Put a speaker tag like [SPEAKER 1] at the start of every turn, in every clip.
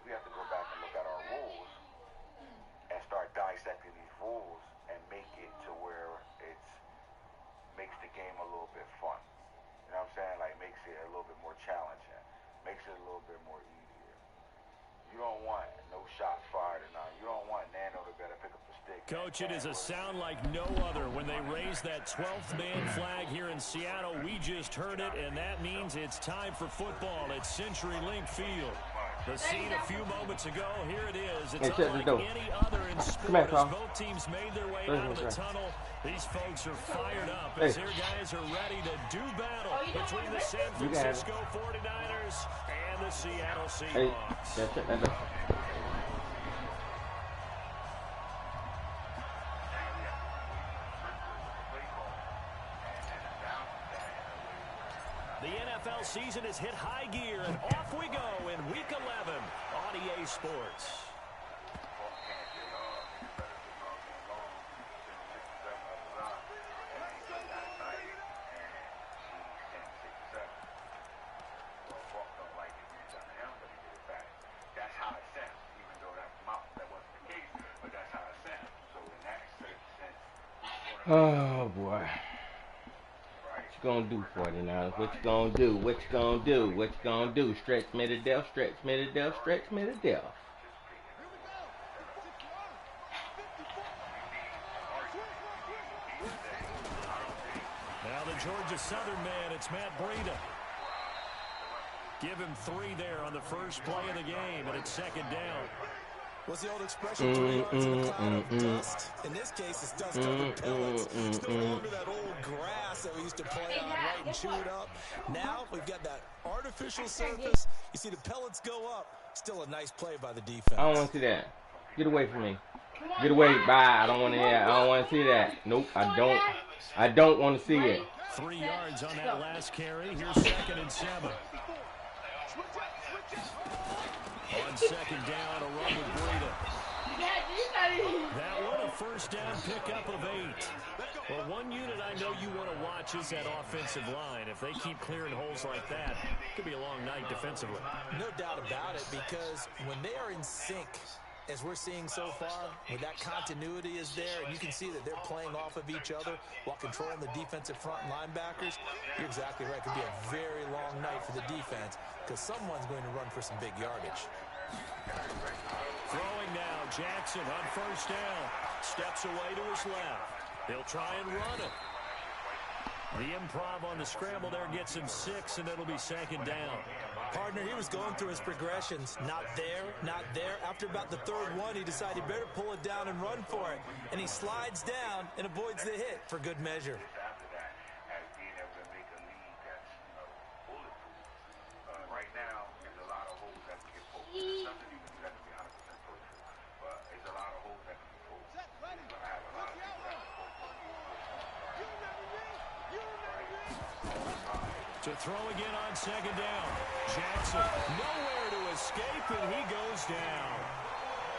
[SPEAKER 1] we have to go back and look at our rules and start dissecting these rules and make it to where it's makes the game a little bit fun. You know what I'm saying? Like makes it a little bit more challenging, makes it a little bit more easier. You don't want no shots fired or nothing. You don't want Nano to better pick up the stick.
[SPEAKER 2] Coach, it is a sound like no other when they raise that 12th man flag here in Seattle. We just heard it, and that means it's time for football at CenturyLink Field. The scene a few moments ago, here it is. It's unlike any other in sport as both teams made their way out of the tunnel. These folks are fired up as their guys are ready to do battle between the San Francisco 49ers and the Seattle Seahawks. The NFL season has hit high gear, and off we go in Week 11 on EA Sports.
[SPEAKER 3] Oh boy. What you gonna do, 49ers? What you gonna do? What you gonna do? What you gonna do? Stretch me to death, stretch me to death, stretch me to death.
[SPEAKER 2] Now the Georgia Southern man, it's Matt Breida. Give him 3 there on the first play of the game, and it's second down.
[SPEAKER 4] What's the old expression? 3 yards in a cloud of dust. In this case, it's dust-covered pellets. It's no longer that old grass that we used to play on, right, and chew it up. Now we've got that artificial surface. You see the pellets go up. Still a nice play by the defense.
[SPEAKER 3] I don't want to see that. Get away from me. Get away. Bye. I don't want to hear. I don't want to see that. Nope. I don't. I don't want to see it.
[SPEAKER 2] 3 yards on that last carry. Here's 2nd and 7. On second down, a run with Breida. That one, a first down pickup of 8. Well, one unit I know you want to watch is that offensive line. If they keep clearing holes like that, it could be a long night defensively.
[SPEAKER 4] No doubt about it, because when they are in sync, as we're seeing so far, when that continuity is there, and you can see that they're playing off of each other while controlling the defensive front linebackers, you're exactly right. It could be a very long night for the defense because someone's going to run for some big yardage.
[SPEAKER 2] Throwing now, Jackson on first down. Steps away to his left. They'll try and run it. The improv on the scramble there gets him 6, and it'll be second down.
[SPEAKER 4] Partner, he was going through his progressions. Not there, not there. After about the 3rd one, he decided he better pull it down and run for it. And he slides down and avoids the hit for good measure.
[SPEAKER 1] Right now, there's a lot of holes that can get pulled. Something you can do that to be 100% pulled. But there's a lot of holes that can be pulled. I have a lot of people that can pull.
[SPEAKER 2] To throw again on second down. Jackson nowhere to escape, and he goes down.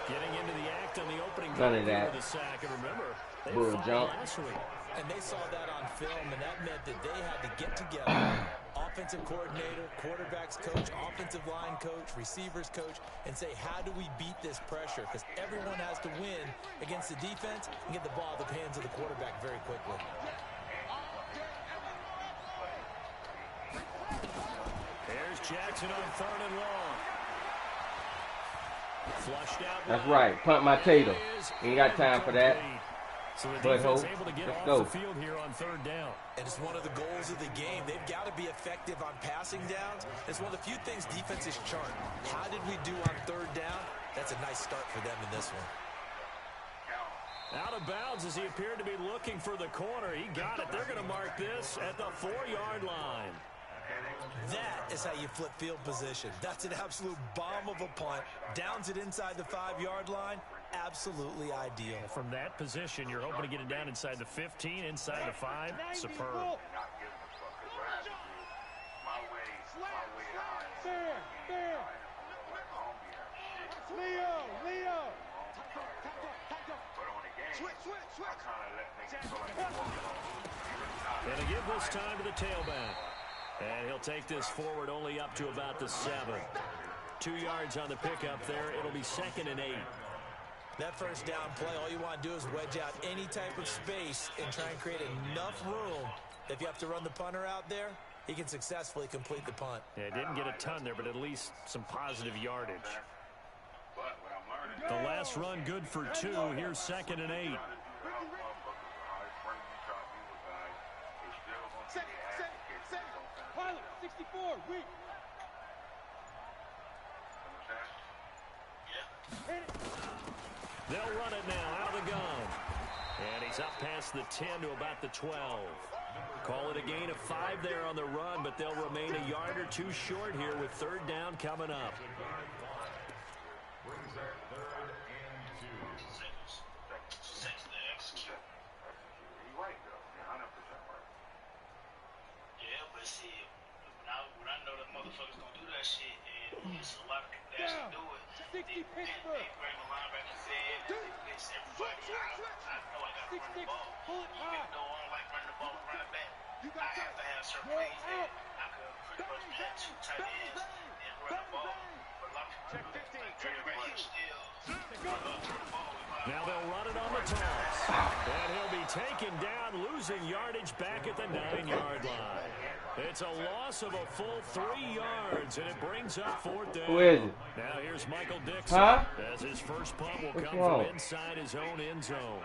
[SPEAKER 2] Getting into the act on the opening
[SPEAKER 3] None of that.
[SPEAKER 2] of the sack. And remember, they
[SPEAKER 3] Bull jump.
[SPEAKER 2] last week.
[SPEAKER 4] And they saw that on film, and that meant that they had to get together. Offensive coordinator, quarterbacks coach, offensive line coach, receivers coach, and say, how do we beat this pressure? Because everyone has to win against the defense and get the ball in the hands of the quarterback very quickly.
[SPEAKER 2] There's Jackson on 3rd and long. Flushed out.
[SPEAKER 3] That's right. Punt my tater. Ain't got time for that.
[SPEAKER 2] So the
[SPEAKER 3] But
[SPEAKER 2] defense
[SPEAKER 3] hope.
[SPEAKER 2] able to get
[SPEAKER 3] Let's
[SPEAKER 2] off
[SPEAKER 3] go.
[SPEAKER 2] the field here on 3rd down.
[SPEAKER 4] And it's one of the goals of the game. They've got to be effective on passing downs. It's one of the few things defenses chart. How did we do on 3rd down? That's a nice start for them in this one.
[SPEAKER 2] Out of bounds as he appeared to be looking for the corner. He got it. They're going to mark this at the 4-yard line.
[SPEAKER 4] That is how you flip field position. That's an absolute bomb of a punt. Downs it inside the 5-yard line. Absolutely ideal.
[SPEAKER 2] From that position, you're hoping to get it down inside the 15, inside the 5. Superb.
[SPEAKER 5] Leo.
[SPEAKER 2] And to give this time to the tailback. And he'll take this forward only up to about the 7. 2 yards on the pickup there. It'll be 2nd and 8.
[SPEAKER 4] That first down play, all you want to do is wedge out any type of space and try and create enough room. If you have to run the punter out there, he can successfully complete the punt.
[SPEAKER 2] Yeah, didn't get a ton there, but at least some positive yardage. The last run good for 2. Here's 2nd and 8.
[SPEAKER 5] Pilot, 64, weak.
[SPEAKER 2] They'll run it now out of the gun. And he's up past the 10 to about the 12. Call it a gain of 5 there on the run, but they'll remain a yard or 2 short here with 3rd down coming up.
[SPEAKER 6] It's a lot of people that actually do it. They bring the linebacker in, they blitz everybody. I know I got to run the ball. Even though I don't like running the ball with running back, I have to have certain plays that I could pretty much have 2 tight ends and run the ball. But a lot of people still run the ball.
[SPEAKER 2] Now they'll run it on the toss. And he'll be taken down, losing yardage back at the 9-yard line. It's a loss of a full 3 yards, and it brings up 4th down.
[SPEAKER 3] Who is it?
[SPEAKER 2] Now here's Michael Dixon.
[SPEAKER 3] Huh?
[SPEAKER 2] As his first punt will
[SPEAKER 3] What's
[SPEAKER 2] come
[SPEAKER 3] wrong?
[SPEAKER 2] from inside his own end zone.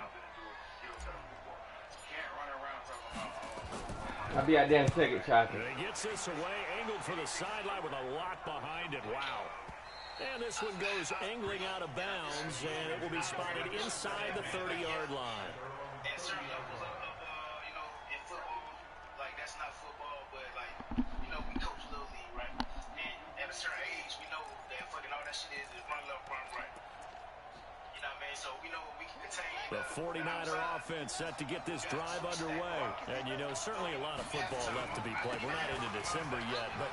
[SPEAKER 3] I'll be out there in a second, Choppy.
[SPEAKER 2] And he gets this away, angled for the sideline with a lot behind it. Wow. And this one goes angling out of bounds, and it will be spotted inside the 30-yard line.
[SPEAKER 6] And certain levels of in football, like, that's not football, but, like, we coach Little League, right? And at a certain age, we know that fucking all that shit is run left, run right. You know what I mean? So we know what we can contain.
[SPEAKER 2] The 49er offense set to get this drive underway. And, certainly a lot of football left to be played. We're not into December yet, but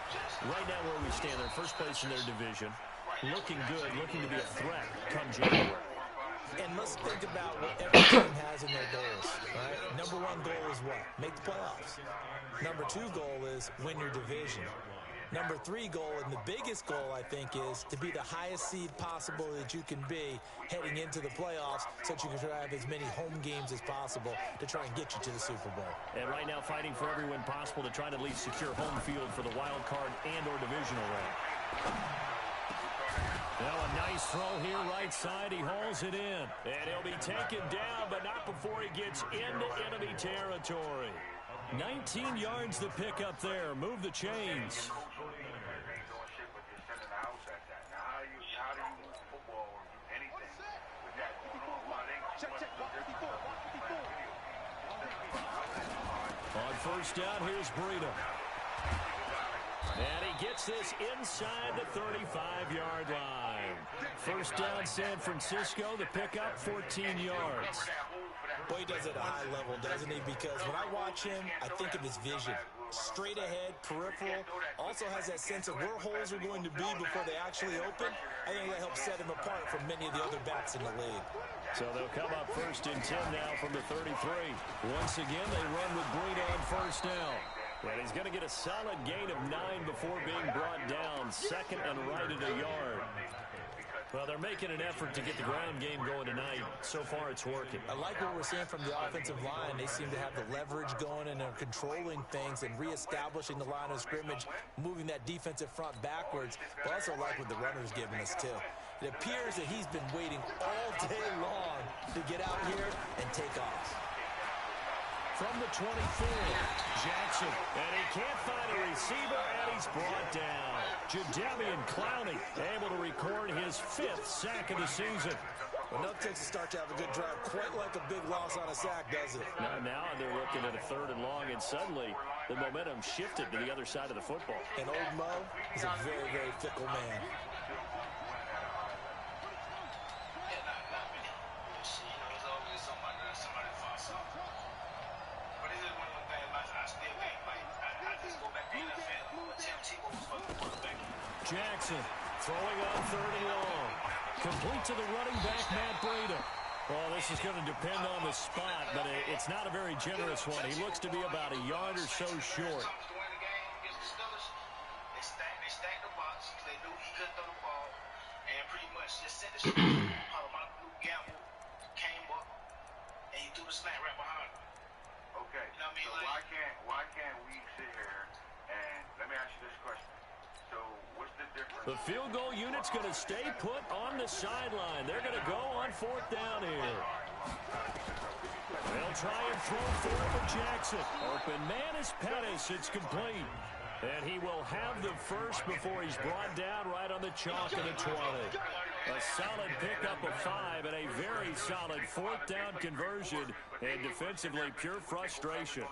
[SPEAKER 2] right now where we stand, they're first place in their division. Looking good, looking to be a threat come January.
[SPEAKER 4] And let's think about what every team has in their goals, right? Number 1 goal is what? Make the playoffs. Number 2 goal is win your division. Number 3 goal, and the biggest goal, I think, is to be the highest seed possible that you can be heading into the playoffs so that you can try to have as many home games as possible to try and get you to the Super Bowl.
[SPEAKER 2] And right now fighting for every win possible to try to at least secure home field for the wild card and or divisional round. Now a nice throw here right side. He hauls it in. And he'll be taken down, but not before he gets into enemy territory. 19 yards to pick up there. Move the chains. On first down, here's Breida. And he gets this inside the 35-yard line. First down, San Francisco. The pickup, 14 yards.
[SPEAKER 4] Boy, he does it at a high level, doesn't he? Because when I watch him, I think of his vision. Straight ahead, peripheral. Also has that sense of where holes are going to be before they actually open. I think that helps set him apart from many of the other backs in the league.
[SPEAKER 2] So they'll come up 1st and 10 now from the 33. Once again, they run with Breida on first down. And he's going to get a solid gain of 9 before being brought down. 2nd and right at a yard. Well, they're making an effort to get the ground game going tonight. So far, it's working.
[SPEAKER 4] I like what we're seeing from the offensive line. They seem to have the leverage going and are controlling things and reestablishing the line of scrimmage, moving that defensive front backwards. But also like what the runner's giving us, too. It appears that he's been waiting all day long to get out here and take off.
[SPEAKER 2] From the 24, Jackson, and he can't find a receiver, and he's brought down. Jadeveon Clowney able to record his 5th sack of the season.
[SPEAKER 4] Well, enough takes to start to have a good drive, quite like a big loss on a sack, does it?
[SPEAKER 2] Now they're looking at a 3rd and long, and suddenly the momentum shifted to the other side of the football.
[SPEAKER 4] And old Mo is a very, very fickle man.
[SPEAKER 2] Jackson throwing on 3rd and long. Complete to the running back, Matt Breida. Well, this is going to depend on the spot, but it's not a very generous one. He looks to be about a yard or so short.
[SPEAKER 6] They stacked the box. They knew he couldn't throw the ball. just set the shit. Palomino gamble came up and he threw the slant right behind him.
[SPEAKER 1] Okay.
[SPEAKER 6] You know what I mean?
[SPEAKER 1] So
[SPEAKER 6] Like,
[SPEAKER 1] why can't we sit here and let me ask you this question? So what's the difference?
[SPEAKER 2] The field goal unit's going to stay put on the sideline. They're going to go on 4th down here. They'll try and throw for it with Jackson. Open man is Pettis. It's complete. And he will have the first before he's brought down right on the chalk of the 20. A solid pickup of 5 and a very solid 4th down conversion. And defensively, pure frustration.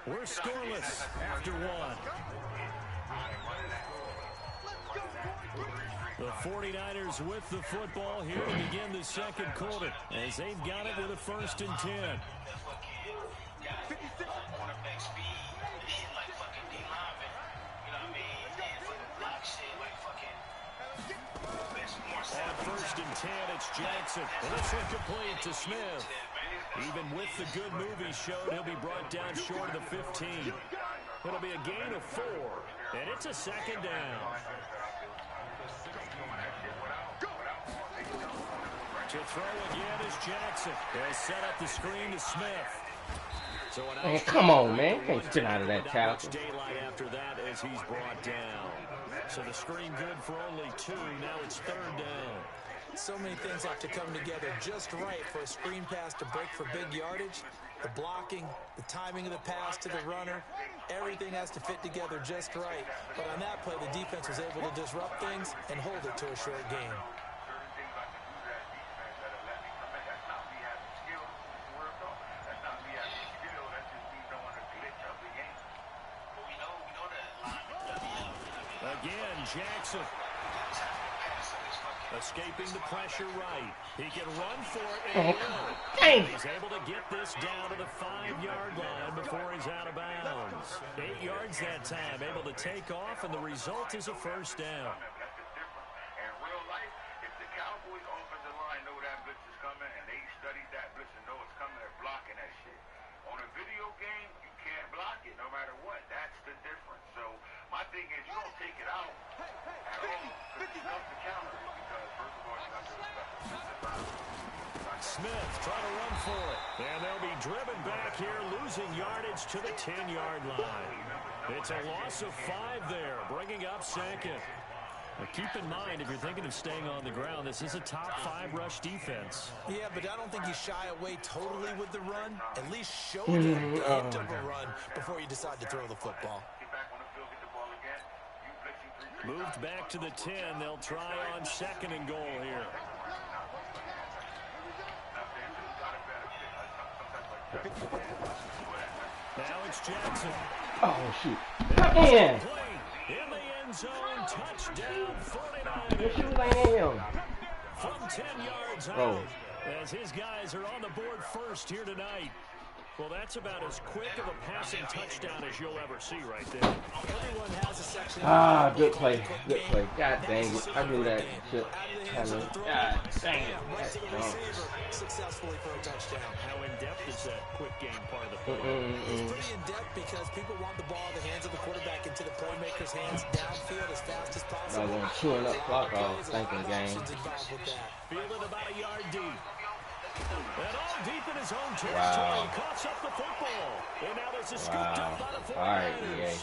[SPEAKER 2] We're scoreless after 1. The 49ers with the football here to begin the second quarter as they've got it with a 1st and 10. On 1st and 10, it's Jackson. And this one complete to Smith. Even with the good move he showed, he'll be brought down short of the 15. It'll be a gain of 4, and it's a 2nd down. To throw again is Jackson. He'll set up the screen to Smith. So
[SPEAKER 3] Man, come on, man. Can't spin out of that tackle.
[SPEAKER 2] Daylight after that as he's brought down. So the screen good for only 2. Now it's 3rd down.
[SPEAKER 4] So many things have to come together just right for a screen pass to break for big yardage. The blocking, the timing of the pass to the runner, everything has to fit together just right. But on that play, the defense was able to disrupt things and hold it to a short game.
[SPEAKER 2] Again, Jackson. Escaping the pressure right. He can run for it. And he's able to get this down to the 5-yard line before he's out of bounds. 8 yards that time, able to take off, and the result is a 1st down.
[SPEAKER 1] In real life, if the Cowboys offensive line know that blitz is coming and they studied that blitz and know it's coming, they're blocking that shit. On a video game, you can't block it no matter what. That's the difference. So my thing is you don't take it out at all because you love the counter. Because first of all, you got to respect
[SPEAKER 2] Smith trying to run for it. And they'll be driven back here, losing yardage to the 10-yard line. It's a loss of 5 there, bringing up 2nd. Now keep in mind, if you're thinking of staying on the ground, this is a top 5 rush defense.
[SPEAKER 4] Yeah, but I don't think you shy away totally with the run. At least show them the hint of a run before you decide to throw the football.
[SPEAKER 2] Moved back to the 10. They'll try on 2nd and goal here. Now it's Jackson.
[SPEAKER 3] Oh, shoot. Come in.
[SPEAKER 2] In the end zone, touchdown, 49ers.
[SPEAKER 3] Your shoes ain't in him.
[SPEAKER 2] From 10 yards out, as his guys are on the board first here tonight. Well, that's about as quick of a passing touchdown as you'll ever see right there.
[SPEAKER 4] Everyone has a section.
[SPEAKER 3] Good play. Good play. God dang it. I knew that shit. God dang it.
[SPEAKER 4] Right to the receiver successfully for a touchdown.
[SPEAKER 2] How in-depth is that quick game part of the play?
[SPEAKER 4] It's pretty in-depth because people want the ball in the hands of the quarterback into the playmaker's hands downfield as fast as possible.
[SPEAKER 3] I was chewing up clock all thinking game.
[SPEAKER 2] Fielded about a yard deep. And all deep in his own territory. Coughs up the football. And now this is scooped up by the 49ers.
[SPEAKER 3] All right, EA.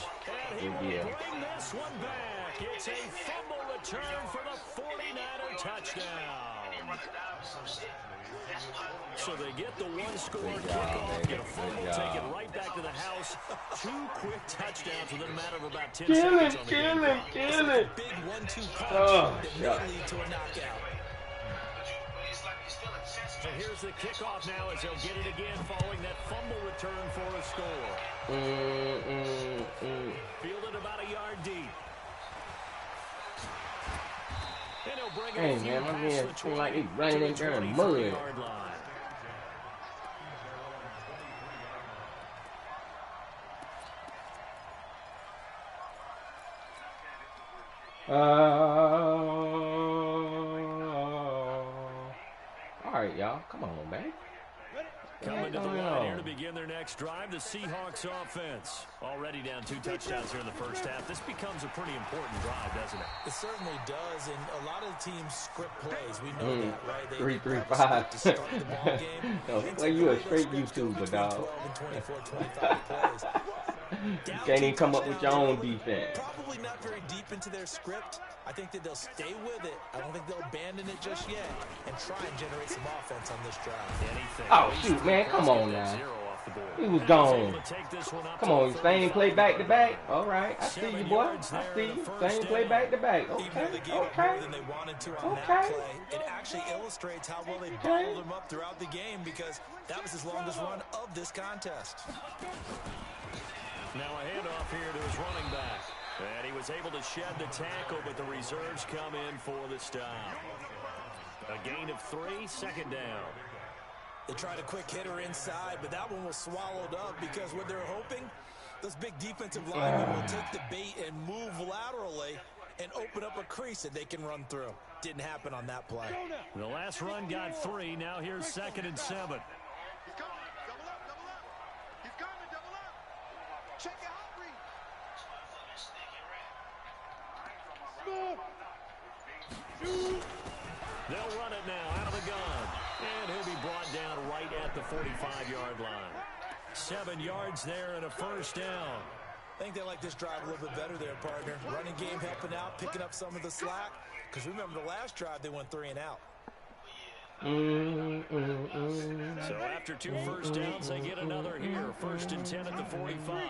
[SPEAKER 2] And he will bring this one back. It's a fumble return for the 49er touchdown. So they get the one-score kickoff, get a fumble, take it right back to the house. 2 quick touchdowns within a matter of about 10 seconds on the game.
[SPEAKER 3] Kill it.
[SPEAKER 4] Big 1-2 punch that may lead to a knockout.
[SPEAKER 2] So here's the kickoff now as they'll get it again following that fumble return for a score. Fielded about a yard deep. And he'll bring it
[SPEAKER 3] Hey, man, my man seems like he's running in there in mud. All right, y'all. Come on, man.
[SPEAKER 2] Coming to the line here to begin their next drive, the Seahawks offense. Already down 2 touchdowns here in the first half. This becomes a pretty important drive, doesn't it?
[SPEAKER 4] It certainly does, and a lot of the teams script plays. We know that, right? They
[SPEAKER 3] 3-3-5.
[SPEAKER 4] to start the ball game.
[SPEAKER 3] No, well, you a straight YouTuber, dog.
[SPEAKER 4] 24, 25 plays.
[SPEAKER 3] You can't even come up with your own defense.
[SPEAKER 4] Probably not very deep into their script. I think that they'll stay with it. I don't think they'll abandon it just yet and try and generate some offense on this drive.
[SPEAKER 3] Oh, shoot, man. Come on now. He was gone. Come on, same play back to back. All right, I see you, boy. I see you. Same play back to back. Okay, okay. Okay.
[SPEAKER 4] It actually illustrates how well they bottled him up throughout the game because that was his longest run of this contest.
[SPEAKER 2] Now a handoff here to his running back. And he was able to shed the tackle, but the reserves come in for the stop. A gain of 3, second down.
[SPEAKER 4] They tried a quick hitter inside, but that one was swallowed up because what they're hoping, those big defensive linemen will take the bait and move laterally and open up a crease that they can run through. Didn't happen on that play.
[SPEAKER 2] The last run got 3. Now here's 2nd and 7.
[SPEAKER 6] He's coming. Double up. He's coming. Double up. Check it out.
[SPEAKER 2] They'll run it now out of the gun. And he'll be brought down right at the 45-yard line. 7 yards there and a first down.
[SPEAKER 4] I think they like this drive a little bit better there, partner. Running game helping out, picking up some of the slack. Because remember the last drive, they went 3 and out.
[SPEAKER 2] So after 2 first downs, they get another here. 1st and 10 at the 45.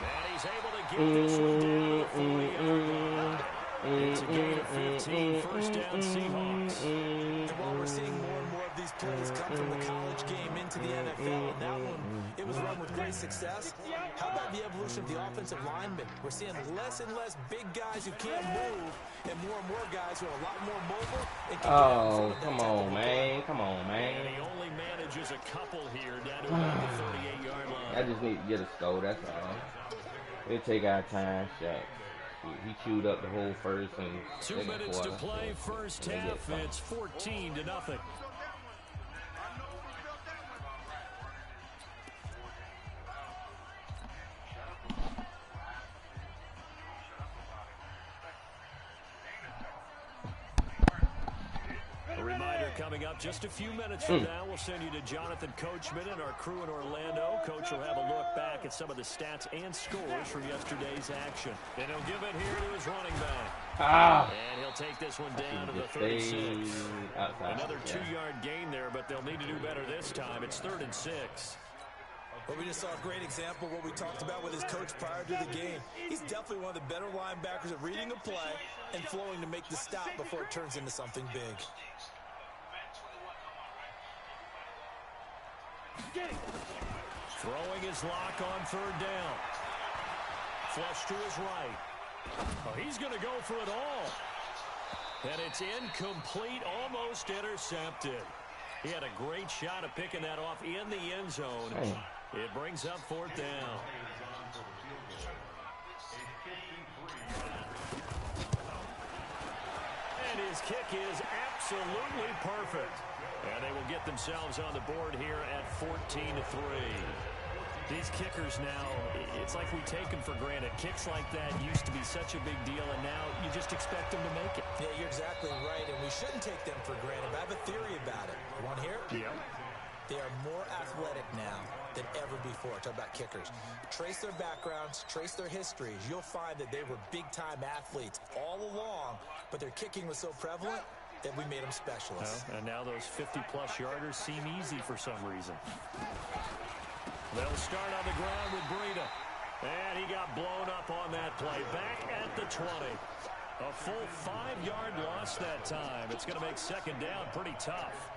[SPEAKER 2] And he's able to get this one down to the 40-yard line. It's a gain of 15, first down Seahawks.
[SPEAKER 4] And while we're seeing more and more of these plays come from the college game into the NFL, and that one, it was run with great success. How about the evolution of the offensive linemen? We're seeing less and less big guys who can't move, and more guys who are a lot more mobile. And
[SPEAKER 3] oh, come on, man. Come on, man.
[SPEAKER 2] And he only manages a couple here down to about the 38-yard line.
[SPEAKER 3] I just need to get a score, that's all. We'll take our time, shot. He chewed up the whole first and
[SPEAKER 2] 2 minutes
[SPEAKER 3] quarter,
[SPEAKER 2] to play, first half. It's 14-0. A reminder coming up just a few minutes from now. We'll send you to Jonathan Coachman and our crew in Orlando. Coach will have a look back at some of the stats and scores from yesterday's action. And he'll give it here to his running back. And he'll take this one down to the 36. Another 2-yard gain there, but they'll need to do better this time. It's 3rd and 6.
[SPEAKER 4] Well, we just saw a great example of what we talked about with his coach prior to the game. He's definitely one of the better linebackers at reading a play and flowing to make the stop before it turns into something big.
[SPEAKER 2] Throwing his lock on 3rd down. Flush to his right. Oh, he's going to go for it all. And it's incomplete, almost intercepted. He had a great shot at picking that off in the end zone. It brings up 4th down. And his kick is absolutely perfect. And they will get themselves on the board here at 14-3. These kickers now, it's like we take them for granted. Kicks like that used to be such a big deal, and now you just expect them to make it.
[SPEAKER 4] Yeah, you're exactly right, and we shouldn't take them for granted. But I have a theory about it. You want to hear it?
[SPEAKER 2] Yeah.
[SPEAKER 4] They are more athletic now than ever before. Talk about kickers. Trace their backgrounds, trace their histories. You'll find that they were big-time athletes all along, but their kicking was so prevalent that we made them specialists.
[SPEAKER 2] And now those 50-plus yarders seem easy for some reason. They'll start on the ground with Breida. And he got blown up on that play. Back at the 20. A full 5-yard loss that time. It's going to make 2nd down pretty tough.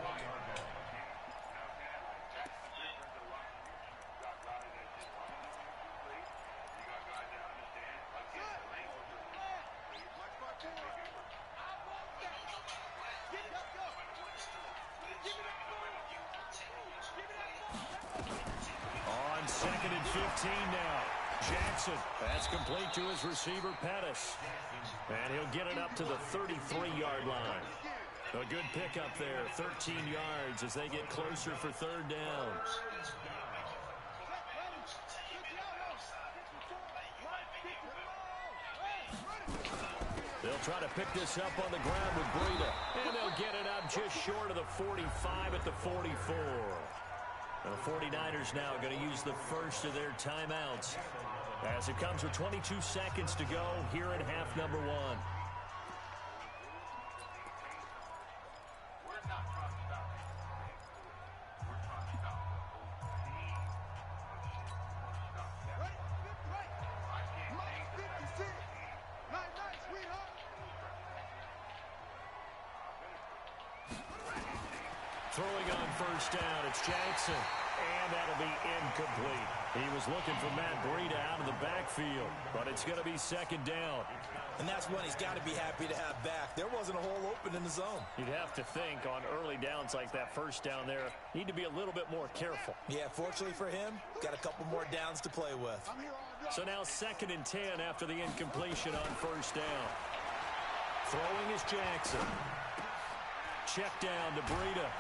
[SPEAKER 2] On 2nd and 15 now. Jackson, that's complete to his receiver, Pettis. And he'll get it up to the 33-yard line. A good pickup there, 13 yards as they get closer for third down. They'll try to pick this up on the ground with Breida. And they'll get it up just short of the 45 at the 44. And the 49ers now going to use the first of their timeouts as it comes with 22 seconds to go here in half number 1. Throwing on first down, it's Jackson, and that'll be incomplete. He was looking for Matt Breida out of the backfield, but it's going to be second down.
[SPEAKER 4] And that's one he's got to be happy to have back. There wasn't a hole open in the zone.
[SPEAKER 2] You'd have to think on early downs like that first down there, need to be a little bit more careful.
[SPEAKER 4] Yeah, fortunately for him, got a couple more downs to play with.
[SPEAKER 2] So now 2nd and 10 after the incompletion on first down. Throwing is Jackson. Check down to Breida.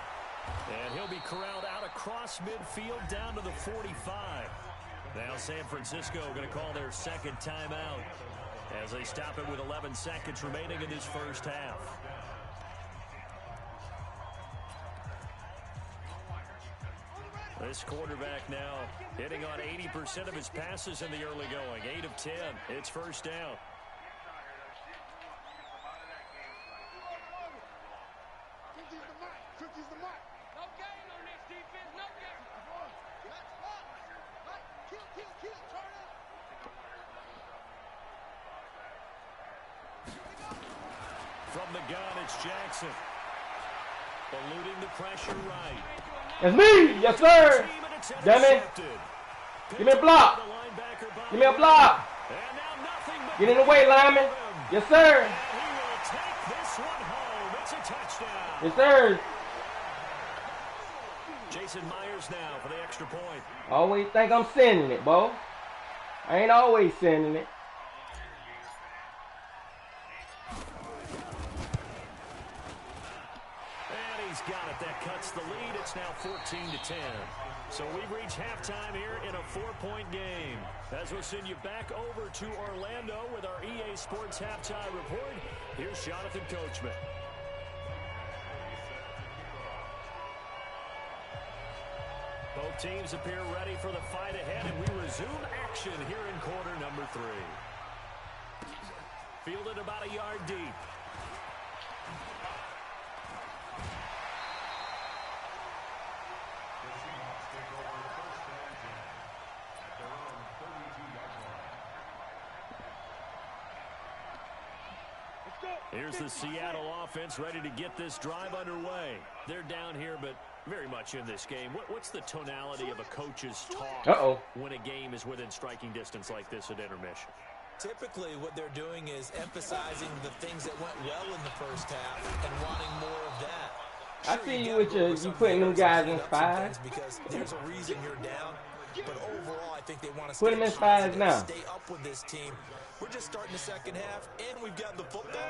[SPEAKER 2] And he'll be corralled out across midfield down to the 45. Now San Francisco going to call their second timeout as they stop it with 11 seconds remaining in this first half. This quarterback now hitting on 80% of his passes in the early going. 8 of 10. It's first down. From the gun, it's Jackson. Eluding the pressure right.
[SPEAKER 3] It's me! Yes, sir! Damn it! Give me a block! Give me a block! Get in the way, lineman! Yes, sir! Yes, sir!
[SPEAKER 2] Jason Myers now for the extra point.
[SPEAKER 3] Always think I'm sending it, bo. I ain't always sending it.
[SPEAKER 2] Got it. That cuts the lead. It's now 14-10. So we've reached halftime here in a 4-point game. As we'll send you back over to Orlando with our EA Sports Halftime Report, here's Jonathan Coachman. Both teams appear ready for the fight ahead, and we resume action here in quarter number 3. Fielded about a yard deep. Here's the Seattle offense ready to get this drive underway. They're down here, but very much in this game. What's the tonality of a coach's talk when a game is within striking distance like this at intermission?
[SPEAKER 4] Typically, what they're doing is emphasizing the things that went well in the first half and wanting more of that.
[SPEAKER 3] I see you with you putting them guys in spies.
[SPEAKER 4] Because there's a reason you're down. But overall, I think they want to
[SPEAKER 3] put them in spies now.
[SPEAKER 4] Stay up with this team. We're just starting the second half, and we've got the football.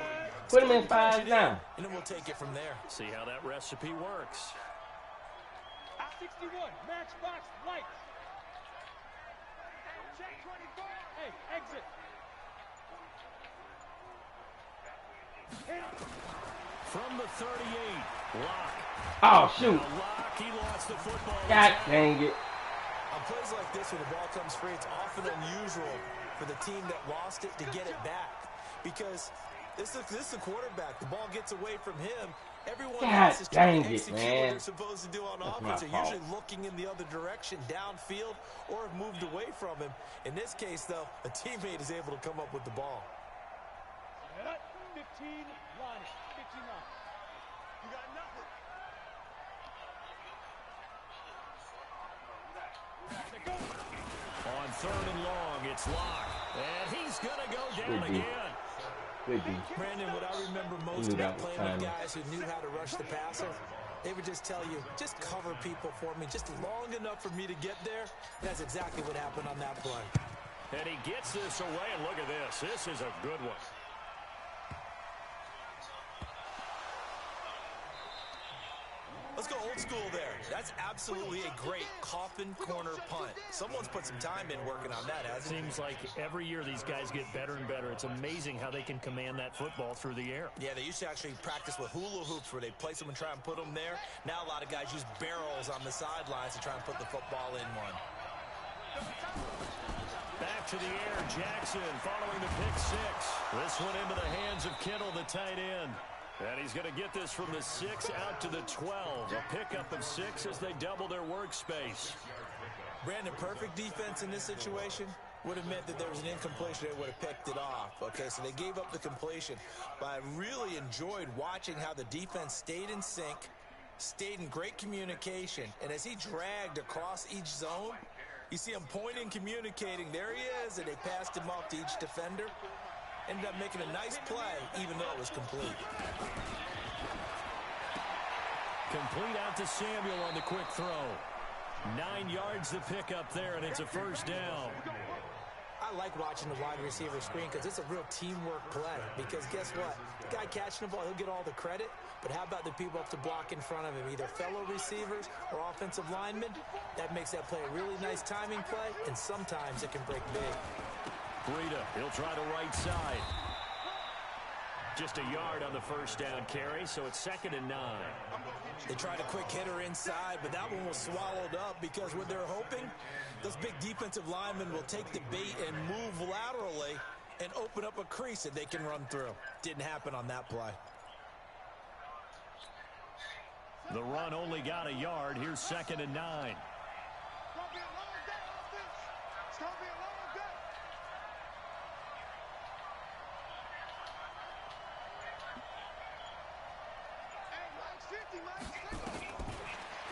[SPEAKER 3] Put them in spies now.
[SPEAKER 4] And then we'll take it from there.
[SPEAKER 2] See how that recipe works.
[SPEAKER 6] 61, matchbox lights. Check 24. Hey, exit.
[SPEAKER 2] From the 38, Lock.
[SPEAKER 3] Oh, shoot.
[SPEAKER 2] Lock, he lost the football.
[SPEAKER 3] God dang it.
[SPEAKER 4] On plays like this, when the ball comes free, it's often unusual for the team that lost it to get it back. Because this is a quarterback. The ball gets away from him. Everyone else is trying to execute what they're supposed to do on offense. They're usually looking in the other direction, downfield, or have moved away from him. In this case, though, a teammate is able to come up with the ball.
[SPEAKER 6] 15 line. 15 line. You got nothing.
[SPEAKER 2] On 3rd and long, it's Lock. And he's going to go down again.
[SPEAKER 3] Good D.
[SPEAKER 4] Brandon, what I remember most about playing with guys who knew how to rush the passer, they would just tell you, just cover people for me, just long enough for me to get there. And that's exactly what happened on that play.
[SPEAKER 2] And he gets this away, and look at this. This is a good one.
[SPEAKER 4] Let's go old school there. That's absolutely a great coffin corner punt. Someone's put some time in working on that, hasn't it?
[SPEAKER 2] Seems like every year these guys get better and better. It's amazing how they can command that football through the air.
[SPEAKER 4] Yeah, they used to actually practice with hula hoops where they place them and try and put them there. Now a lot of guys use barrels on the sidelines to try and put the football in one.
[SPEAKER 2] Back to the air, Jackson following the pick six. This one into the hands of Kittle, the tight end. And he's going to get this from the 6 out to the 12. A pickup of 6 as they double their workspace.
[SPEAKER 4] Brandon, perfect defense in this situation would have meant that there was an incompletion. They would have picked it off. Okay, so they gave up the completion. But I really enjoyed watching how the defense stayed in sync, stayed in great communication. And as he dragged across each zone, you see him pointing, communicating. There he is, and they passed him off to each defender. Ended up making a nice play, even though it was complete.
[SPEAKER 2] Complete out to Samuel on the quick throw. 9 yards the pickup there, and it's a first down.
[SPEAKER 4] I like watching the wide receiver screen because it's a real teamwork play. Because guess what? The guy catching the ball, he'll get all the credit. But how about the people up to block in front of him, either fellow receivers or offensive linemen? That makes that play a really nice timing play, and sometimes it can break big.
[SPEAKER 2] Breida, he'll try the right side. Just a yard on the first down carry, so it's 2nd and 9.
[SPEAKER 4] They tried a quick hitter inside, but that one was swallowed up because what they're hoping, those big defensive linemen will take the bait and move laterally and open up a crease that they can run through. Didn't happen on that play.
[SPEAKER 2] The run only got a yard. Here's 2nd and 9.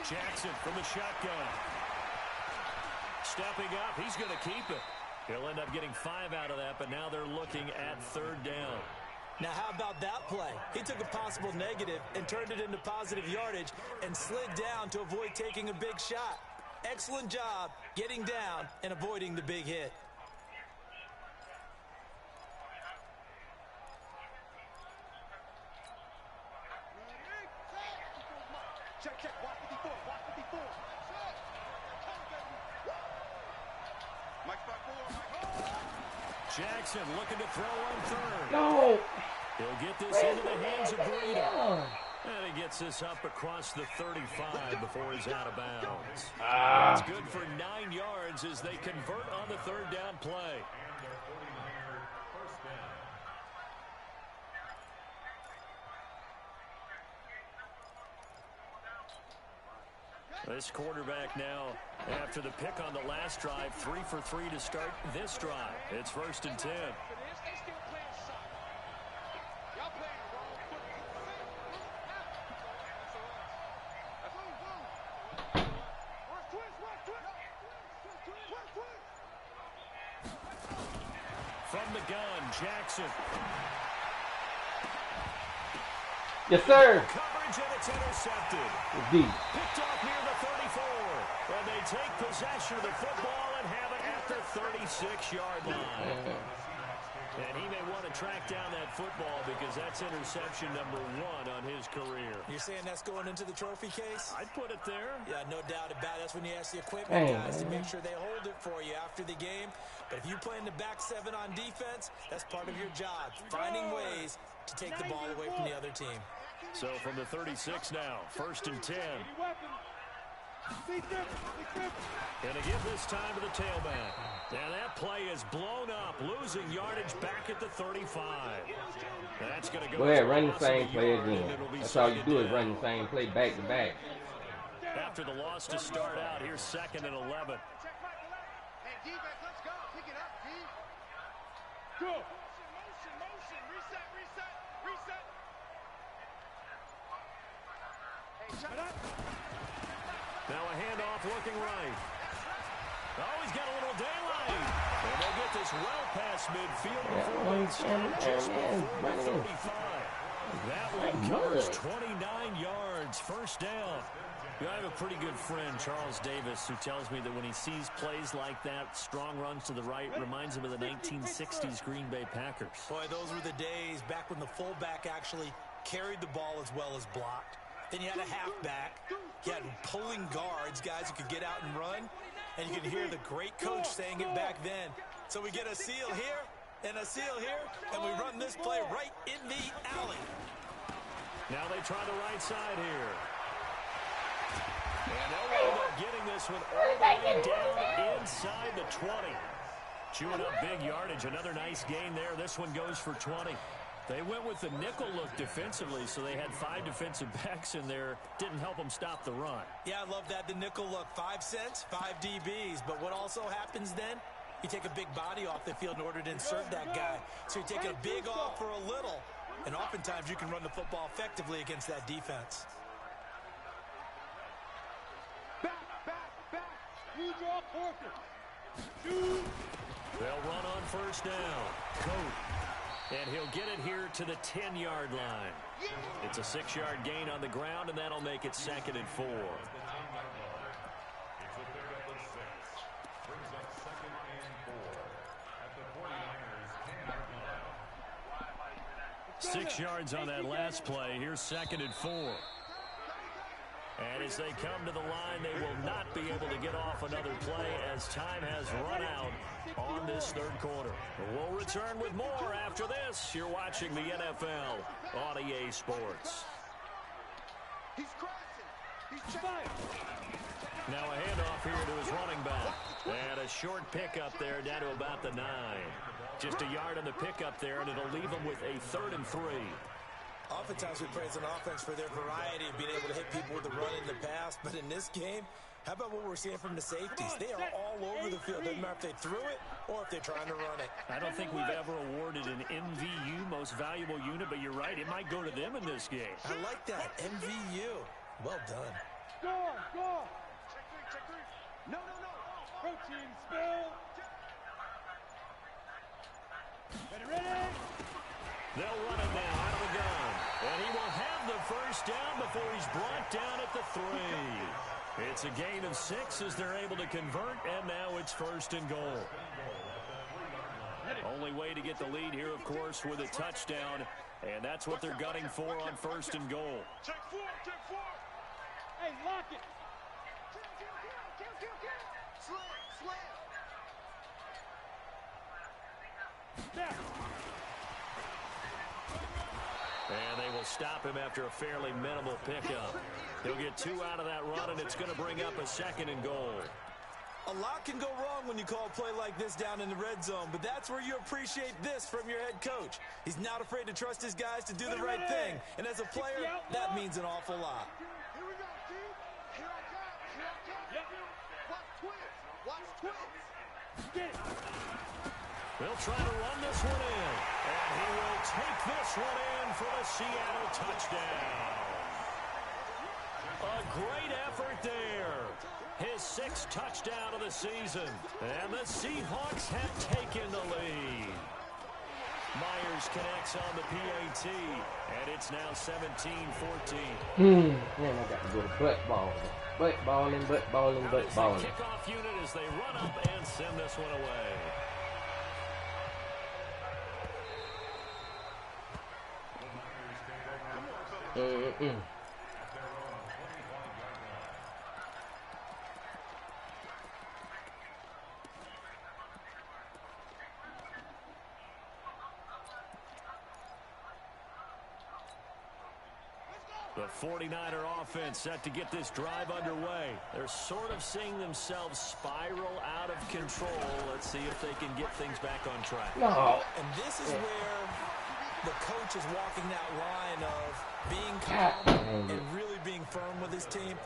[SPEAKER 2] Jackson from the shotgun. Stepping up, he's going to keep it. He'll end up getting 5 out of that, but now they're looking at 3rd down.
[SPEAKER 4] Now, how about that play? He took a possible negative and turned it into positive yardage and slid down to avoid taking a big shot. Excellent job getting down and avoiding the big hit.
[SPEAKER 6] Check. Watch 54. Watch 54. Mike spot 4.
[SPEAKER 2] Jackson looking to throw on 3rd.
[SPEAKER 3] No.
[SPEAKER 2] He'll get this into the hands of Breida. And he gets this up across the 35 before he's out of bounds. It's good for 9 yards as they convert on the 3rd down play. This quarterback now, after the pick on the last drive, 3 for 3 to start this drive. It's 1st and 10. From the gun, Jackson.
[SPEAKER 3] Yes, sir.
[SPEAKER 2] Coverage, and it's intercepted.
[SPEAKER 3] Deep.
[SPEAKER 2] Picked off near the 34. And they take possession of the football and have it at the 36-yard line. And he may want to track down that football because that's interception number 1 on his career.
[SPEAKER 4] You're saying that's going into the trophy case?
[SPEAKER 2] I'd put it there.
[SPEAKER 4] Yeah, no doubt about it. That's when you ask the equipment guys to make sure they hold it for you after the game. But if you play in the back 7 on defense, that's part of your job, finding ways to take the ball away from the other team.
[SPEAKER 2] So from the 36 now, 1st and 10. Going to give this time to the tailback. And that play is blown up, losing yardage back at the 35. That's going to go
[SPEAKER 3] ahead, run the same play again. That's all you do is run the same play back to back.
[SPEAKER 2] After the loss to start out, here's 2nd and 11.
[SPEAKER 6] Hey, defense, let's go. Pick it up, D. Go. Motion. Reset. Hey, shut up.
[SPEAKER 2] Now a handoff looking right. Oh, he's got a little daylight. And they'll get this well past midfield before they start just before the 35. That one covers 29 yards. 1st down. I have a pretty good friend, Charles Davis, who tells me that when he sees plays like that, strong runs to the right, reminds him of the 1960s Green Bay Packers.
[SPEAKER 4] Boy, those were the days back when the fullback actually carried the ball as well as blocked. Then you had a halfback. You had pulling guards, guys who could get out and run. And you can hear the great coach saying it back then. So we get a seal here and a seal here, and we run this play right in the alley.
[SPEAKER 2] Now they try the right side here. And they'll end up getting this one all the way down inside the 20. Chewing up big yardage. Another nice gain there. This one goes for 20. They went with the nickel look defensively, so they had 5 defensive backs in there. Didn't help them stop the run.
[SPEAKER 4] Yeah, I love that, the nickel look. 5 cents, 5 DBs. But what also happens then? You take a big body off the field in order to insert that guy. So you take a big off for a little. And oftentimes you can run the football effectively against that defense.
[SPEAKER 2] They'll run on first down. Coat. And he'll get it here to the 10-yard line. It's a 6-yard gain on the ground, and that'll make it 2nd and 4. 6 yards on that last play. Here's 2nd and 4. And as they come to the line, they will not be able to get off another play as time has run out on this 3rd quarter. We'll return with more after this. You're watching the NFL on EA Sports.
[SPEAKER 6] He's crossing. He's fired.
[SPEAKER 2] Now a handoff here to his running back. And a short pickup there down to about the 9. Just a yard on the pickup there, and it'll leave them with a 3rd and 3.
[SPEAKER 4] Oftentimes we praise an offense for their variety of being able to hit people with the run in the pass. But in this game, how about what we're seeing from the safeties? They are all over the field. Doesn't matter if they threw it or if they're trying to run it.
[SPEAKER 2] I don't think we've ever awarded an MVU, most valuable unit, but you're right. It might go to them in this game.
[SPEAKER 4] I like that. MVU. Well done.
[SPEAKER 6] Score. No. Protein spill. Ready.
[SPEAKER 2] They'll run it now out of the gun. And he will have the first down before he's brought down at the 3. It's a gain of 6 as they're able to convert, and now it's 1st and goal. Only way to get the lead here, of course, with a touchdown, and that's what they're gunning for on 1st and goal.
[SPEAKER 6] Check 4. Hey, lock it. Slam. Snap.
[SPEAKER 2] And they will stop him after a fairly minimal pickup. He'll get 2 out of that run, and it's going to bring up a 2nd and goal.
[SPEAKER 4] A lot can go wrong when you call a play like this down in the red zone, but that's where you appreciate this from your head coach. He's not afraid to trust his guys to do the right thing, and as a player, that means an awful lot.
[SPEAKER 6] Here we go, dude. Here I come. Watch twins. Get it.
[SPEAKER 2] They'll try to run this one in, and he will take this one in for the Seattle touchdown. A great effort there. His 6th touchdown of the season, and the Seahawks have taken the lead. Myers connects on the PAT, and it's now 17-14.
[SPEAKER 3] Man, I got to go to butt balling. Butt balling.
[SPEAKER 2] Kickoff unit as they run up and send this one away. The 49er offense set to get this drive underway. They're sort of seeing themselves spiral out of control. Let's see if they can get things back on track.
[SPEAKER 3] No.
[SPEAKER 4] And this is where the coach is walking that line of being calm and really being firm with his team.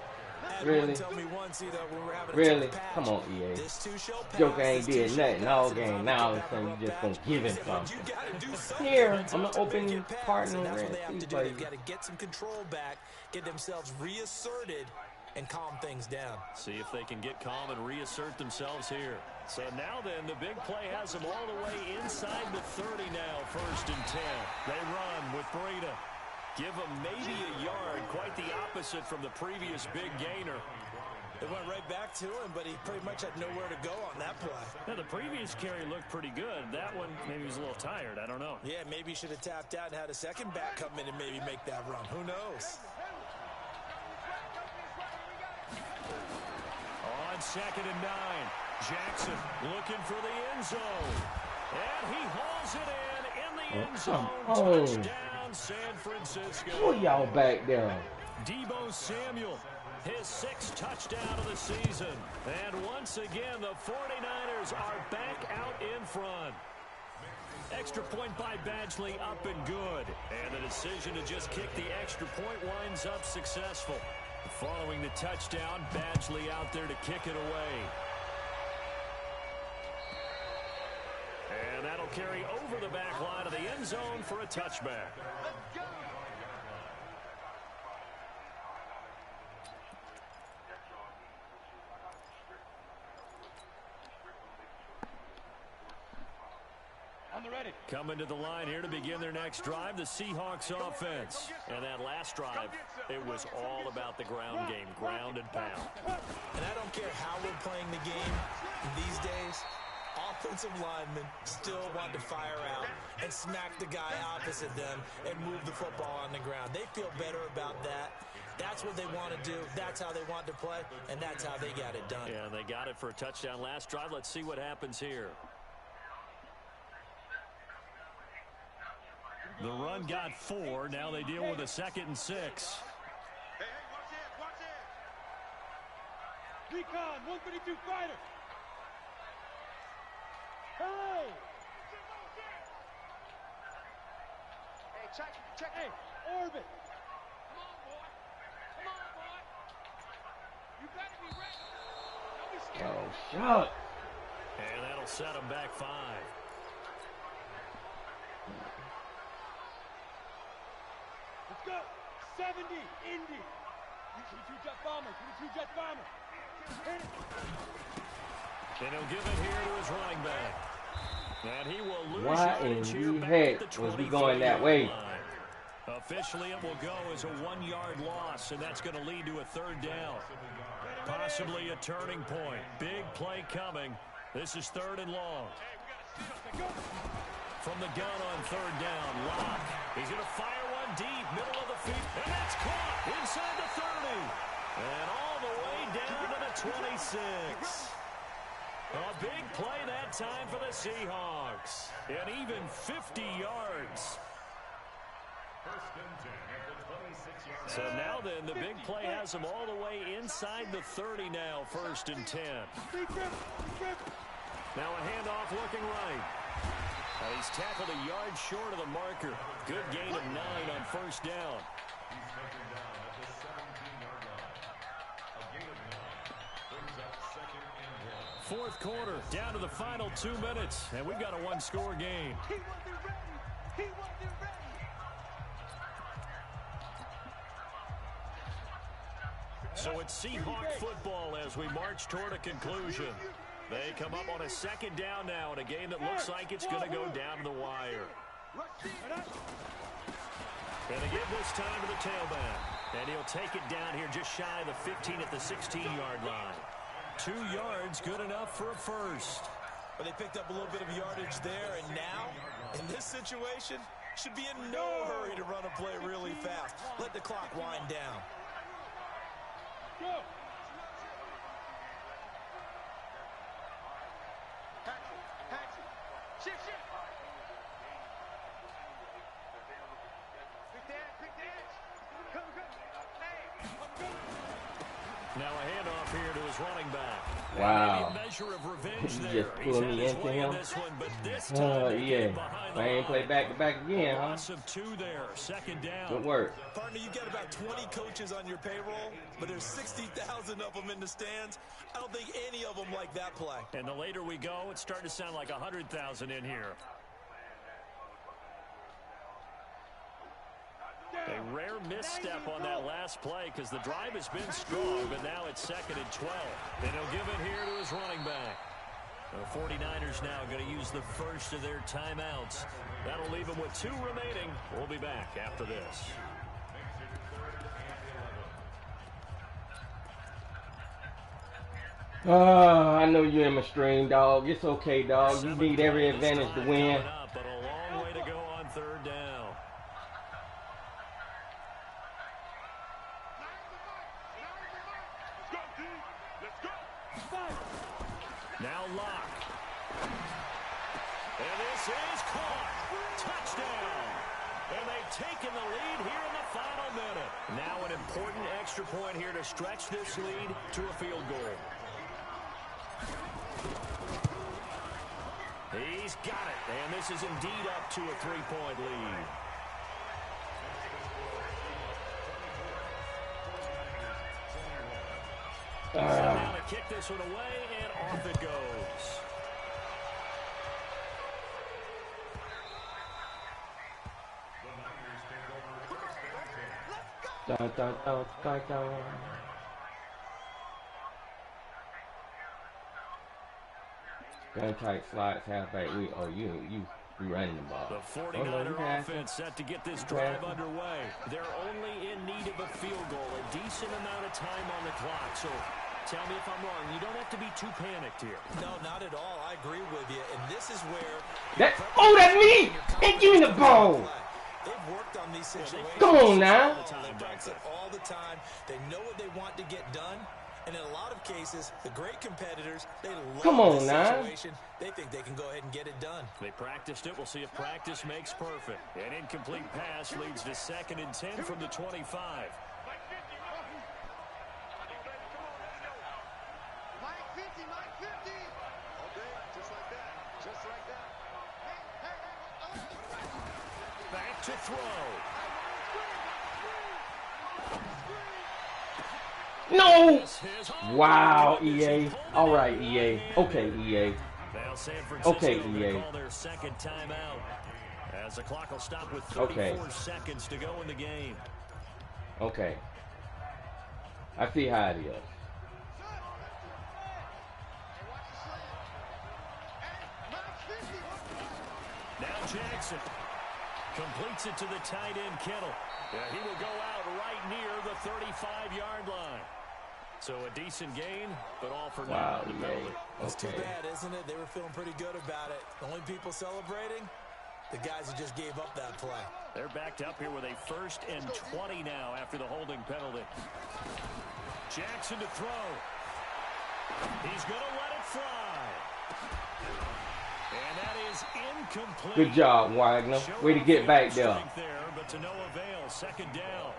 [SPEAKER 3] Really?
[SPEAKER 4] Tell me once, when we were having a
[SPEAKER 3] Really?
[SPEAKER 4] tough patch,
[SPEAKER 3] Come on, EA.
[SPEAKER 4] this too shall pass,
[SPEAKER 3] Joker ain't
[SPEAKER 4] this
[SPEAKER 3] did
[SPEAKER 4] too shall
[SPEAKER 3] nothing all
[SPEAKER 4] pass.
[SPEAKER 3] game. Now all of a sudden you just gonna give him something.
[SPEAKER 4] You gotta do something
[SPEAKER 3] Here, I'm gonna
[SPEAKER 4] to make
[SPEAKER 3] open
[SPEAKER 4] it pass,
[SPEAKER 3] partner
[SPEAKER 4] and that's what
[SPEAKER 3] red
[SPEAKER 4] they have to
[SPEAKER 3] sea
[SPEAKER 4] do.
[SPEAKER 3] play.
[SPEAKER 4] They've got to get some control back, get themselves reasserted, and calm things down.
[SPEAKER 2] See if they can get calm and reassert themselves here. So now then, the big play has them all the way inside the 30 now, 1st and 10. They run with Breida. Give him maybe a yard, quite the opposite from the previous big gainer.
[SPEAKER 4] It went right back to him, but he pretty much had nowhere to go on that play.
[SPEAKER 2] Now, the previous carry looked pretty good. That one, maybe he was a little tired. I don't know.
[SPEAKER 4] Yeah, maybe he should have tapped out and had a second back come in and maybe make that run. Who knows?
[SPEAKER 2] On 2nd and 9, Jackson looking for the end zone. And he hauls it in the end zone. Touchdown, San Francisco.
[SPEAKER 3] Who y'all back there?
[SPEAKER 2] Deebo Samuel, his 6th touchdown of the season. And once again, the 49ers are back out in front. Extra point by Badgley, up and good. And the decision to just kick the extra point winds up successful. Following the touchdown, Badgley out there to kick it away. And that'll carry over the back line of the end zone for a touchback. Coming to the line here to begin their next drive, the Seahawks offense. And that last drive, it was all about the ground game, ground and pound.
[SPEAKER 4] And I don't care how we're playing the game these days, offensive linemen still want to fire out and smack the guy opposite them and move the football on the ground. They feel better about that. That's what they want to do. That's how they want to play, and that's how they got it done.
[SPEAKER 2] Yeah, they got it for a touchdown last drive. Let's see what happens here. The run got 4. Now they deal with a 2nd and 6.
[SPEAKER 6] Hey, watch it. Recon, 132 fighter. Hey! Hey, check. Hey, orbit. Come on, boy. You better be ready. Don't be scared.
[SPEAKER 3] Oh, shut.
[SPEAKER 2] And that'll set them back 5.
[SPEAKER 6] Let's go. 70, Indy. 22 jet bomber, 22 jet bomber. Hit it.
[SPEAKER 2] And he'll give it here to his running back. And he will lose
[SPEAKER 3] Why in the heck was we going that way?
[SPEAKER 2] Officially, it will go as a 1-yard loss, and that's going to lead to a 3rd down. Possibly a turning point. Big play coming. This is 3rd and long. From the gun on 3rd down, Locke. He's going to fire one deep, middle of the field, and that's caught inside the 30. And all the way down to the 26. A big play that time for the Seahawks. And even 50 yards. So now then, the big play has them all the way inside the 30 now, 1st and 10. Now a handoff looking right. He's tackled a yard short of the marker. Good gain of 9 on 1st down. 4th quarter, down to the final 2 minutes, and we've got a 1-score game. So it's Seahawk football as we march toward a conclusion. They come up on a 2nd down now in a game that looks like it's going to go down to the wire. And they give this time to the tailback. And he'll take it down here just shy of the 15 at the 16-yard line. 2 yards, good enough for a 1st.
[SPEAKER 4] But they picked up a little bit of yardage there, and now, in this situation, should be in no hurry to run a play really fast. Let the clock wind down.
[SPEAKER 6] Go. Shift. Quick dance. Come. Hey.
[SPEAKER 2] Now a handoff here to his running back.
[SPEAKER 3] Wow.
[SPEAKER 2] A measure of revenge
[SPEAKER 3] You
[SPEAKER 2] there.
[SPEAKER 3] just pulled me into him.
[SPEAKER 2] This one, but this time
[SPEAKER 3] Yeah. I ain't play back-to-back again, huh?
[SPEAKER 2] Loss of 2 there. 2nd down.
[SPEAKER 3] Good work.
[SPEAKER 4] Partner, you got about 20 coaches on your payroll, but there's 60,000 of them in the stands. I don't think any of them like that play.
[SPEAKER 2] And the later we go, it's starting to sound like 100,000 in here. A rare misstep on that last play because the drive has been strong, but now it's 2nd and 12. And he'll give it here to his running back. The 49ers now going to use the first of their timeouts. That'll leave them with 2 remaining. We'll be back after this.
[SPEAKER 3] I know you're in my stream, dog. It's okay, dog. You need every advantage to win.
[SPEAKER 2] But a long way to go on 3rd down. Now Locke. And this is caught. Touchdown. And they've taken the lead here in the final minute. Now an important extra point here to stretch this lead to a field goal. He's got it. And this is indeed up to a 3-point lead. Now to kick this one away, and off it goes.
[SPEAKER 3] Dun, dun, dun, dun, dun. Gun tight slots, halfback. You running the ball.
[SPEAKER 2] The 49er offense set to get this drive underway. They're only in need of a field goal, a decent amount of time on the clock. So tell me if I'm wrong. You don't have to be too panicked here.
[SPEAKER 4] No, not at all. I agree with you. And this is where...
[SPEAKER 3] That's me! And give me the ball!
[SPEAKER 4] They've worked on these situations.
[SPEAKER 3] Come on now.
[SPEAKER 4] They practice it all the time. They know what they want to get done. And in a lot of cases, the great competitors, they love this situation. They think they can go ahead and get it done.
[SPEAKER 2] They practiced it. We'll see if practice makes perfect. An incomplete pass leads to 2nd and 10 from the 25. Back to throw.
[SPEAKER 3] No! Wow, EA. All right, EA. Okay, EA. Okay, EA.
[SPEAKER 2] Call their 2nd timeout as the clock will stop with 34 seconds to go in the game.
[SPEAKER 3] Okay. I see how it is.
[SPEAKER 2] Now Jackson completes it to the tight end, Kittle. He will go out right near the 35-yard line. So a decent gain, but all for now.
[SPEAKER 4] That's too bad, isn't it? They were feeling pretty good about it. The only people celebrating, the guys who just gave up that play.
[SPEAKER 2] They're backed up here with a 1st and 20 now after the holding penalty. Jackson to throw. He's going to let it fly. And that is incomplete.
[SPEAKER 3] Good job, Wagner. Way to get back there.
[SPEAKER 2] But to no avail. 2nd down.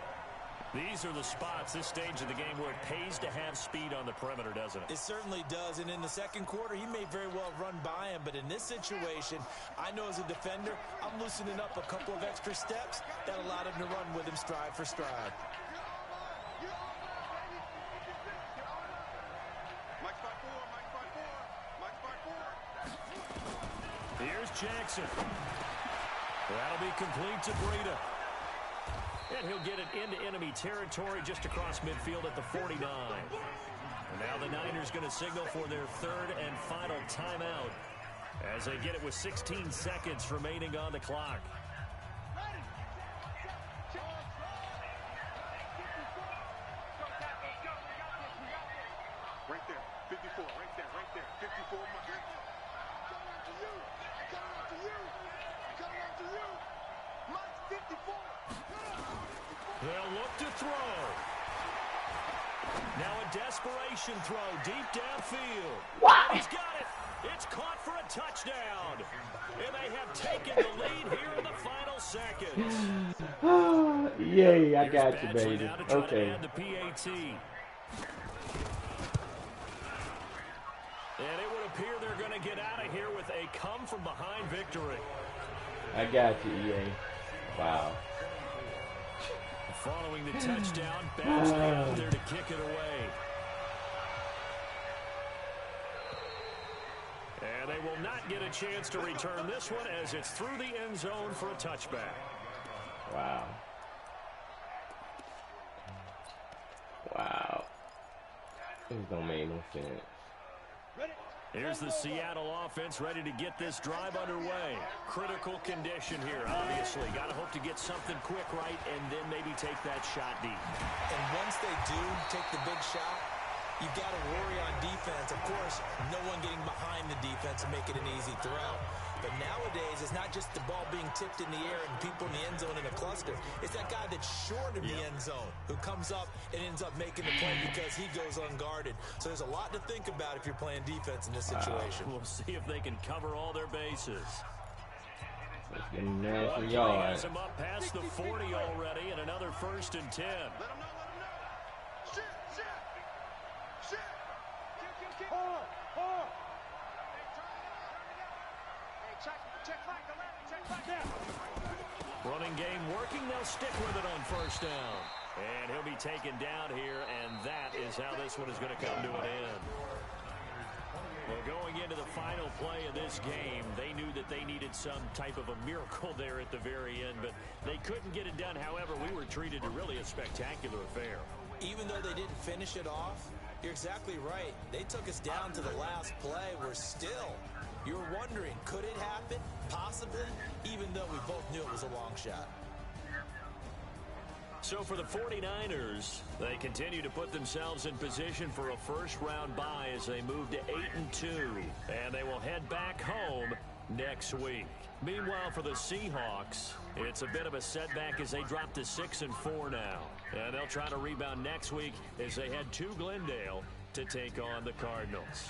[SPEAKER 2] These are the spots, this stage of the game, where it pays to have speed on the perimeter, doesn't it?
[SPEAKER 4] It certainly does. And in the 2nd quarter, he may very well run by him. But in this situation, I know as a defender, I'm loosening up a couple of extra steps that allowed him to run with him stride for stride.
[SPEAKER 2] Here's Jackson. That'll be complete to Breida. And he'll get it into enemy territory just across midfield at the 49. And now the Niners going to signal for their 3rd and final timeout as they get it with 16 seconds remaining on the clock.
[SPEAKER 6] Right there, 54, right there, 54.
[SPEAKER 2] They'll look to throw. Now a desperation throw deep downfield.
[SPEAKER 3] What?
[SPEAKER 2] He's got it. It's caught for a touchdown. And they have taken the lead here in the final seconds.
[SPEAKER 3] Yay, I got you, baby. Okay.
[SPEAKER 2] And it would appear they're going to get out of here with a come-from-behind victory.
[SPEAKER 3] I got you, EA. Wow.
[SPEAKER 2] Following the touchdown, Bagley out there to kick it away. And they will not get a chance to return this one as it's through the end zone for a touchback.
[SPEAKER 3] Wow. Wow. This don't make no sense.
[SPEAKER 2] Here's the Seattle offense ready to get this drive underway. Critical condition here, obviously. Got to hope to get something quick right and then maybe take that shot deep.
[SPEAKER 4] And once they do take the big shot, you've got to worry on defense. Of course, no one getting behind the defense and make it an easy throw. But nowadays, it's not just the ball being tipped in the air and people in the end zone in a cluster. It's that guy that's short of the end zone who comes up and ends up making the play because he goes unguarded. So there's a lot to think about if you're playing defense in this situation.
[SPEAKER 2] We'll see if they can cover all their bases.
[SPEAKER 3] Let's get nasty
[SPEAKER 2] He
[SPEAKER 3] yards.
[SPEAKER 2] has him up past the 40 already, and another 1st and 10.
[SPEAKER 6] Let him know. Shit. Hold.
[SPEAKER 2] Running game working. They'll stick with it on 1st down. And he'll be taken down here, and that is how this one is going to come to an end. Well, going into the final play of this game, they knew that they needed some type of a miracle there at the very end, but they couldn't get it done. However, we were treated to really a spectacular affair.
[SPEAKER 4] Even though they didn't finish it off, you're exactly right. They took us down to the last play. You were wondering, could it happen? Possibly, even though we both knew it was a long shot.
[SPEAKER 2] So for the 49ers, they continue to put themselves in position for a first-round bye as they move to 8-2, and they will head back home next week. Meanwhile, for the Seahawks, it's a bit of a setback as they drop to 6-4 now, and they'll try to rebound next week as they head to Glendale to take on the Cardinals.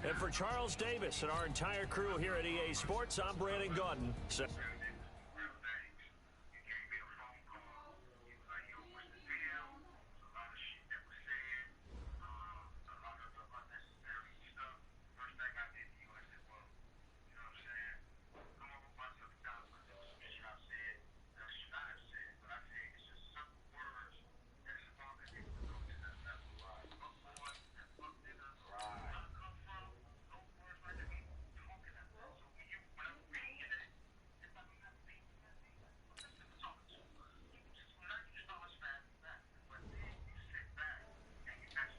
[SPEAKER 2] And for Charles Davis and our entire crew here at EA Sports, I'm Brandon Gaudin.